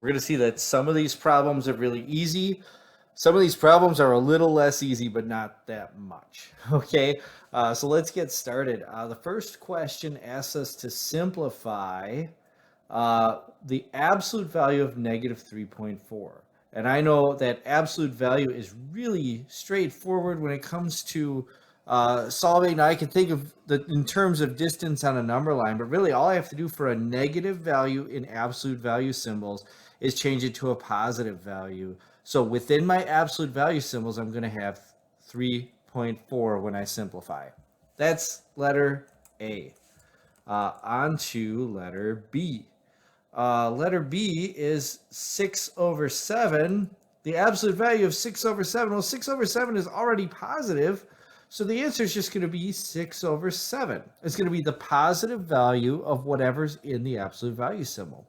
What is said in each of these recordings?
We're going to see that some of these problems are really easy. Some of these problems are a little less easy, but not that much. Okay, so let's get started. The first question asks us to simplify the absolute value of negative 3.4. And I know that absolute value is really straightforward when it comes to solving. Now, I can think of the in terms of distance on a number line, but really all I have to do for a negative value in absolute value symbols is change it to a positive value. So within my absolute value symbols, I'm going to have 3.4 when I simplify. That's letter A. On to letter B. Letter B is 6 over 7. The absolute value of 6 over 7, well, 6 over 7 is already positive, so the answer is just going to be 6 over 7. It's going to be the positive value of whatever's in the absolute value symbol.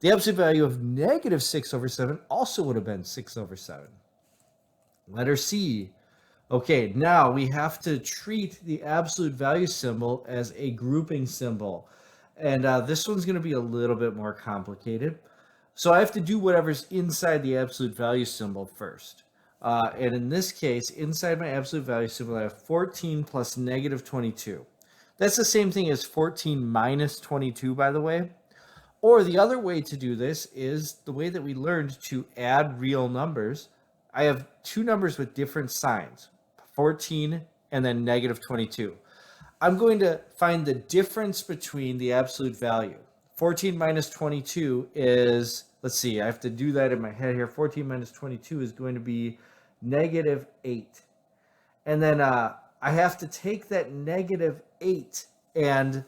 The absolute value of negative 6 over 7 also would have been 6 over 7. Letter C. Okay, now we have to treat the absolute value symbol as a grouping symbol. And this one's going to be a little bit more complicated. So I have to do whatever's inside the absolute value symbol first. And in this case, inside my absolute value symbol, I have 14 plus negative 22. That's the same thing as 14 minus 22, by the way. Or the other way to do this is the way that we learned to add real numbers. I have two numbers with different signs, 14 and then negative 22. I'm going to find the difference between the absolute value. 14 minus 22 is, let's see, I have to do that in my head here. 14 minus 22 is going to be negative 8. And then I have to take that negative 8 and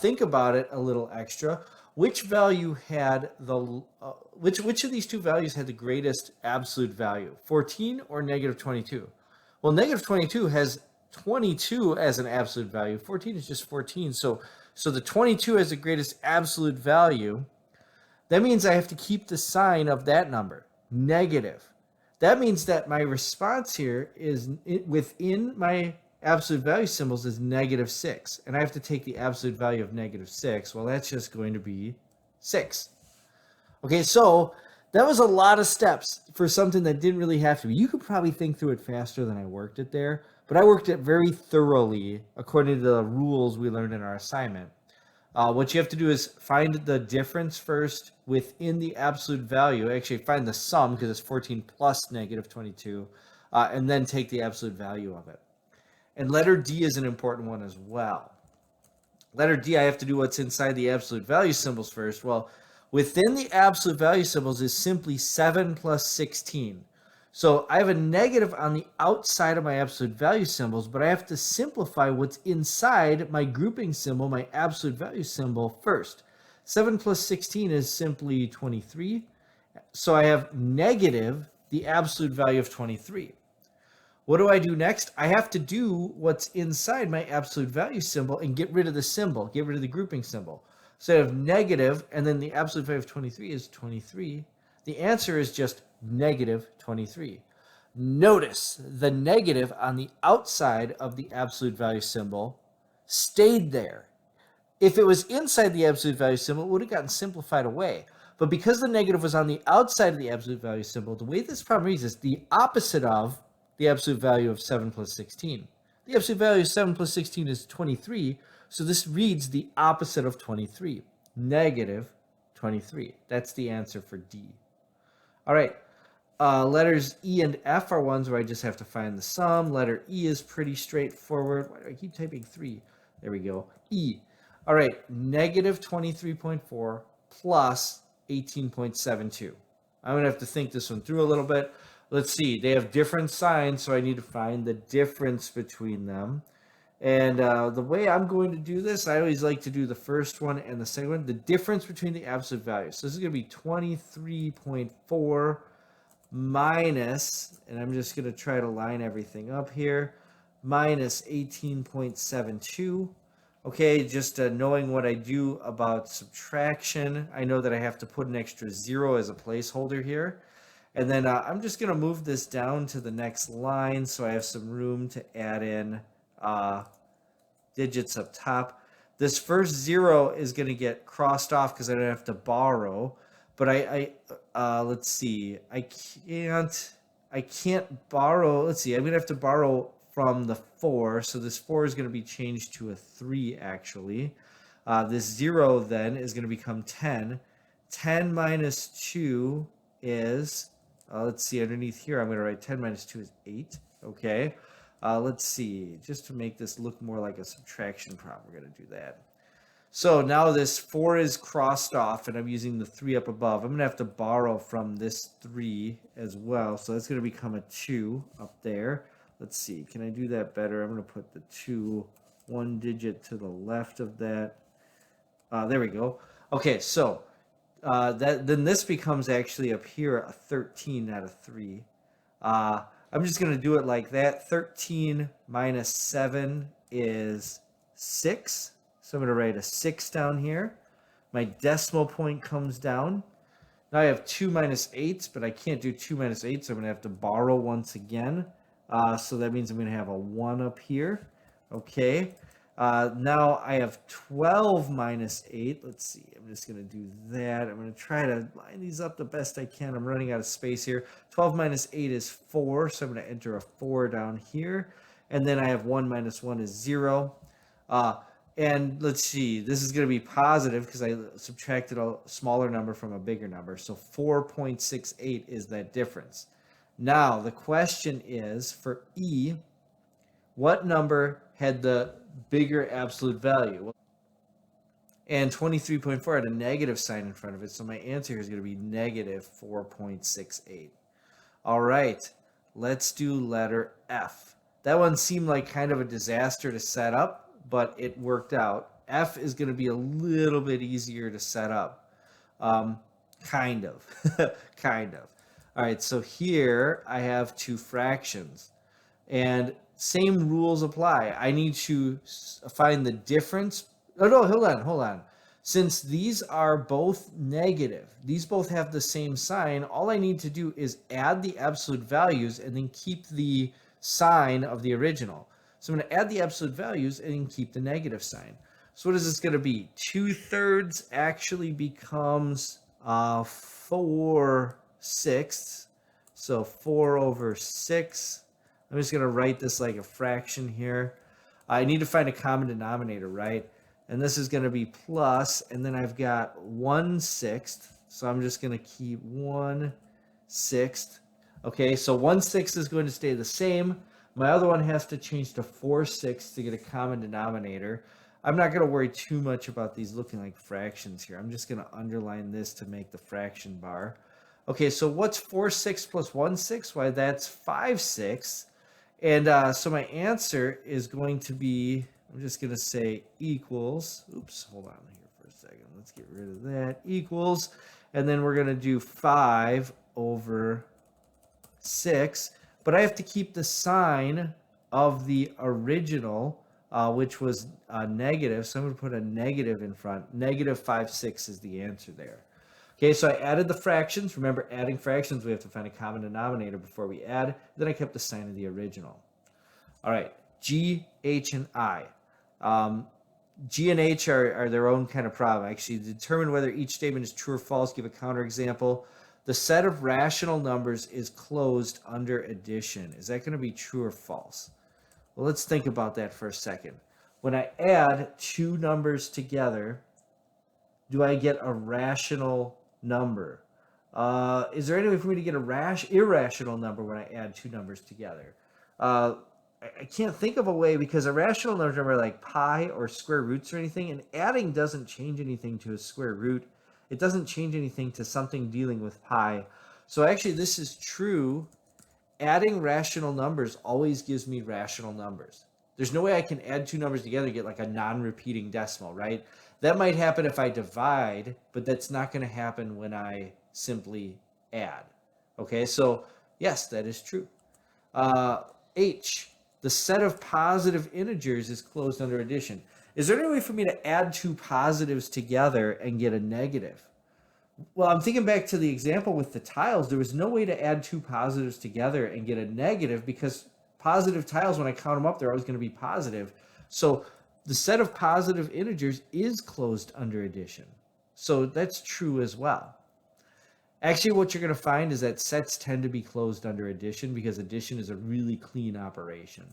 think about it a little extra. Which value had which of these two values had the greatest absolute value, 14 or negative 22? Well, negative 22 has 22 as an absolute value. 14 is just 14. So the 22 has the greatest absolute value. That means I have to keep the sign of that number, negative. That means that my response here is within my absolute value symbols is negative 6. And I have to take the absolute value of negative 6. Well, that's just going to be 6. Okay, so that was a lot of steps for something that didn't really have to be. You could probably think through it faster than I worked it there, but I worked it very thoroughly according to the rules we learned in our assignment. What you have to do is find the difference first within the absolute value. Actually, find the sum because it's 14 plus negative 22, and then take the absolute value of it. And letter D is an important one as well. Letter D, I have to do what's inside the absolute value symbols first. Well, within the absolute value symbols is simply 7 plus 16. So I have a negative on the outside of my absolute value symbols, but I have to simplify what's inside my grouping symbol, my absolute value symbol first. 7 plus 16 is simply 23. So I have negative the absolute value of 23. What do I do next? I have to do what's inside my absolute value symbol and get rid of the symbol, get rid of the grouping symbol. So I have negative, and then the absolute value of 23 is 23. The answer is just negative 23. Notice the negative on the outside of the absolute value symbol stayed there. If it was inside the absolute value symbol, it would have gotten simplified away. But because the negative was on the outside of the absolute value symbol, the way this problem reads is the opposite of the absolute value of 7 plus 16. The absolute value of 7 plus 16 is 23, so this reads the opposite of 23, negative 23. That's the answer for D. All right, letters E and F are ones where I just have to find the sum. Letter E is pretty straightforward. Why do I keep typing 3? There we go. E. All right, negative 23.4 plus 18.72. I'm going to have to think this one through a little bit. Let's see, they have different signs, so I need to find the difference between them. And the way I'm going to do this, I always like to do the first one and the second one, the difference between the absolute values. So this is going to be 23.4 minus, and I'm just going to try to line everything up here, minus 18.72. Okay, just knowing what I do about subtraction, I know that I have to put an extra 0 as a placeholder here. And then I'm just going to move this down to the next line so I have some room to add in digits up top. This first 0 is going to get crossed off because I don't have to borrow. but let's see, I can't borrow. Let's see, I'm gonna have to borrow from the 4, so this 4 is gonna be changed to a 3 actually. This 0 then is gonna become 10. 10 minus 2 is, let's see, underneath here, I'm gonna write 10 minus 2 is 8. Okay. Let's see, just to make this look more like a subtraction problem, we're gonna do that. So now this 4 is crossed off, and I'm using the 3 up above. I'm going to have to borrow from this 3 as well. So that's going to become a 2 up there. Let's see. Can I do that better? I'm going to put the 2 one digit to the left of that. There we go. Okay, so then this becomes actually up here a 13, not a 3. I'm just going to do it like that. 13 minus 7 is 6. So I'm going to write a 6 down here. My decimal point comes down. Now I have 2 minus 8, but I can't do 2 minus 8, so I'm going to have to borrow once again. So that means I'm going to have a 1 up here. Okay. Now I have 12 minus 8. Let's see. I'm just going to do that. I'm going to try to line these up the best I can. I'm running out of space here. 12 minus 8 is 4, so I'm going to enter a 4 down here. And then I have 1 minus 1 is 0. And let's see, this is going to be positive because I subtracted a smaller number from a bigger number. So 4.68 is that difference. Now, the question is, for E, what number had the bigger absolute value? And 23.4 had a negative sign in front of it, so my answer here is going to be negative 4.68. All right, let's do letter F. That one seemed like kind of a disaster to set up, but it worked out. F is going to be a little bit easier to set up. Kind of. Kind of. All right, so here I have two fractions. And same rules apply. I need to find the difference. Oh, no, hold on. Since these are both negative, these both have the same sign, all I need to do is add the absolute values and then keep the sign of the original. So I'm going to add the absolute values and then keep the negative sign. So what is this going to be? 2/3 actually becomes 4/6. So 4/6. I'm just going to write this like a fraction here. I need to find a common denominator, right? And this is going to be plus, and then I've got 1/6. So I'm just going to keep 1/6. Okay, so 1/6 is going to stay the same. My other one has to change to 4/6 to get a common denominator. I'm not going to worry too much about these looking like fractions here. I'm just going to underline this to make the fraction bar. Okay, so what's 4/6 plus 1/6? Why, that's 5/6. And so my answer is going to be, I'm just going to say equals, oops, hold on here for a second. Let's get rid of that. Equals, and then we're going to do 5/6. But I have to keep the sign of the original, which was negative. So I'm going to put a negative in front. Negative 5/6 is the answer there. Okay, so I added the fractions. Remember, adding fractions, we have to find a common denominator before we add. Then I kept the sign of the original. All right, G, H, and I. G and H are their own kind of problem. Actually, determine whether each statement is true or false. Give a counterexample. The set of rational numbers is closed under addition. Is that going to be true or false? Well, let's think about that for a second. When I add two numbers together, do I get a rational number? Is there any way for me to get a irrational number when I add two numbers together? I can't think of a way, because a rational number like pi or square roots or anything, and adding doesn't change anything to a square root. It doesn't change anything to something dealing with pi. So actually, this is true. Adding rational numbers always gives me rational numbers. There's no way I can add two numbers together and get like a non-repeating decimal, right? That might happen if I divide, but that's not going to happen when I simply add. Okay, so yes, that is true. H, the set of positive integers is closed under addition. Is there any way for me to add two positives together and get a negative? Well, I'm thinking back to the example with the tiles. There was no way to add two positives together and get a negative, because positive tiles, when I count them up, they're always going to be positive. So the set of positive integers is closed under addition. So that's true as well. Actually, what you're going to find is that sets tend to be closed under addition because addition is a really clean operation.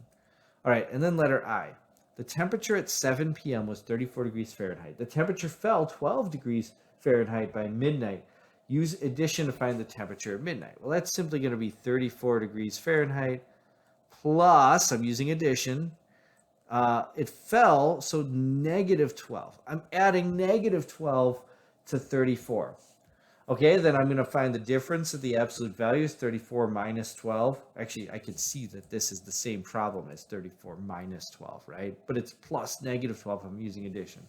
All right, and then letter I. The temperature at 7 p.m. was 34 degrees Fahrenheit. The temperature fell 12 degrees Fahrenheit by midnight. Use addition to find the temperature at midnight. Well, that's simply going to be 34 degrees Fahrenheit plus, I'm using addition, it fell, so negative 12. I'm adding negative 12 to 34. Okay, then I'm going to find the difference of the absolute values, 34 minus 12. Actually, I can see that this is the same problem as 34 minus 12, right? But it's plus negative 12. I'm using addition.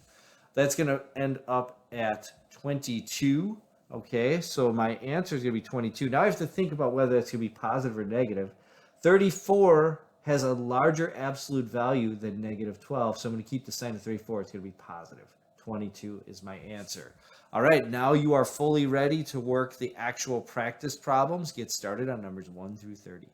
That's going to end up at 22. Okay, so my answer is going to be 22. Now I have to think about whether it's going to be positive or negative. 34 has a larger absolute value than negative 12, so I'm going to keep the sign of 34. It's going to be positive. 22 is my answer. All right, now you are fully ready to work the actual practice problems. Get started on numbers 1 through 30.